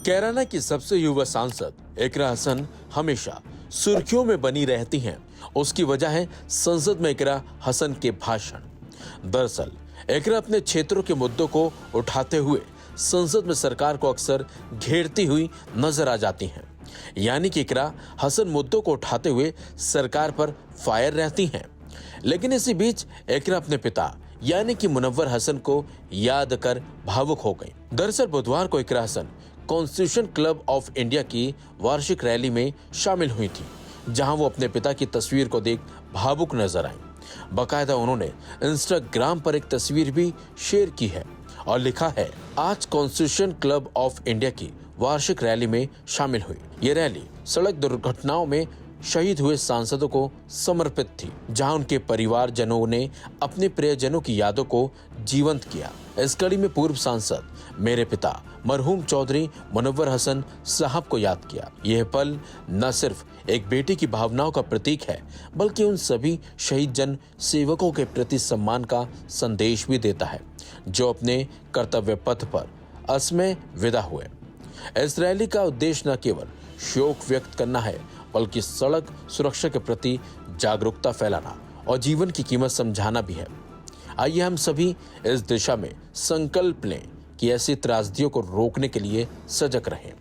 कैराना की सबसे युवा सांसद इकरा हसन हमेशा सुर्खियों में बनी रहती हैं। उसकी वजह है संसद में इकरा हसन के भाषण। दरअसल इकरा अपने क्षेत्रों के मुद्दों को उठाते हुए संसद में सरकार को अक्सर घेरती हुई नजर आ जाती हैं। यानी कि इकरा हसन मुद्दों को उठाते हुए सरकार पर फायर रहती हैं। लेकिन इसी बीच इकरा अपने पिता यानी कि मुनव्वर हसन को याद कर भावुक हो गई। दरअसल बुधवार को Iqra Hasan constitution club of India की वार्षिक रैली में शामिल हुई थी, जहां वो अपने पिता की तस्वीर को देख भावुक नजर आई। बाकायदा उन्होंने इंस्टाग्राम पर एक तस्वीर भी शेयर की है और लिखा है, आज कॉन्स्टिट्यूशन क्लब ऑफ इंडिया की वार्षिक रैली में शामिल हुई। ये रैली सड़क दुर्घटनाओं में शहीद हुए सांसदों को समर्पित थी, जहां उनके परिवारजनों ने अपने प्रियजनों की यादों को जीवंत किया। इस कड़ी में पूर्व सांसद मेरे पिता मरहूम चौधरी मुनव्वर हसन साहब को याद किया। यह पल न सिर्फ एक बेटे की भावनाओं का प्रतीक है, बल्कि उन सभी शहीद जन सेवकों के प्रति सम्मान का संदेश भी देता है, जो अपने कर्तव्य पथ पर असमय विदा हुए। इस रैली का उद्देश्य न केवल शोक व्यक्त करना है, बल्कि सड़क सुरक्षा के प्रति जागरूकता फैलाना और जीवन की कीमत समझाना भी है। आइए हम सभी इस दिशा में संकल्प लें कि ऐसी त्रासदियों को रोकने के लिए सजग रहें।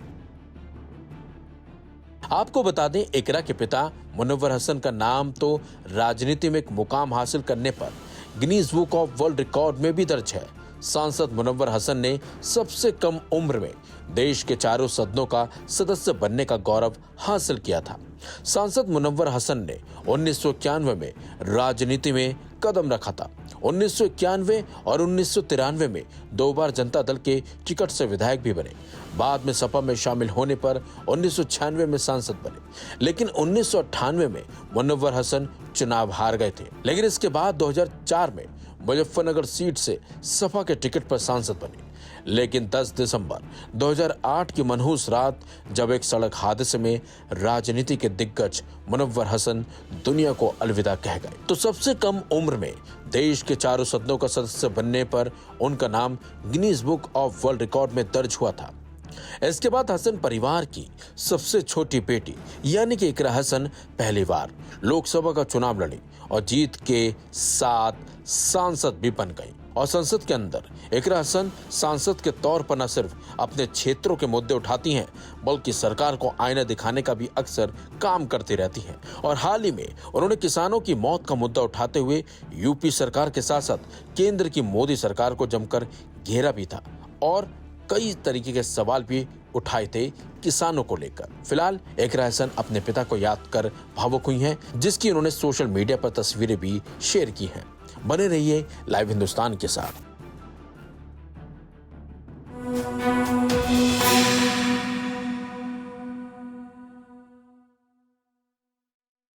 आपको बता दें, इकरा के पिता मुनव्वर हसन का नाम तो राजनीति में एक मुकाम हासिल करने पर Guinness book of world record में भी दर्ज है। सांसद मुनव्वर हसन ने सबसे कम उम्र में देश के चारों सदनों का सदस्य बनने का गौरव हासिल किया था। सांसद मुनव्वर हसन ने 1991 में राजनीति में कदम रखा था। 1991 और 1993 में 2 बार जनता दल के टिकट से विधायक भी बने। बाद में सपा में शामिल होने पर 1996 में सांसद बने, लेकिन 1998 में मुनव्वर हसन चुनाव हार गए थे। लेकिन इसके बाद 2004 में मुजफ्फरनगर सीट से सपा के टिकट पर सांसद बने। लेकिन 10 दिसंबर 2008 की मनहूस रात, जब एक सड़क हादसे में राजनीति के दिग्गज मुनव्वर हसन दुनिया को अलविदा कह गए, तो सबसे कम उम्र में देश के चारों सदनों का सदस्य बनने पर उनका नाम Guinness book of world record में दर्ज हुआ था। इसके बाद हसन परिवार की सबसे छोटी बेटी यानी कि इकरा हसन पहली बार लोकसभा का चुनाव लड़ी और जीत के साथ सांसद भी बन गई। और संसद के अंदर इकरा हसन सांसद के तौर पर न सिर्फ अपने क्षेत्रों के मुद्दे उठाती हैं, बल्कि सरकार को आईना दिखाने का भी अक्सर काम करती रहती हैं। और हाल ही में उन्होंने किसानों की मौत का मुद्दा उठाते हुए यूपी सरकार के साथ साथ केंद्र की मोदी सरकार को जमकर घेरा भी था और कई तरीके के सवाल भी उठाए थे किसानों को लेकर। फिलहाल इकरा हसन अपने पिता को याद कर भावुक हुई हैं, जिसकी उन्होंने सोशल मीडिया पर तस्वीरें भी शेयर की हैं। बने रहिए लाइव हिंदुस्तान के साथ।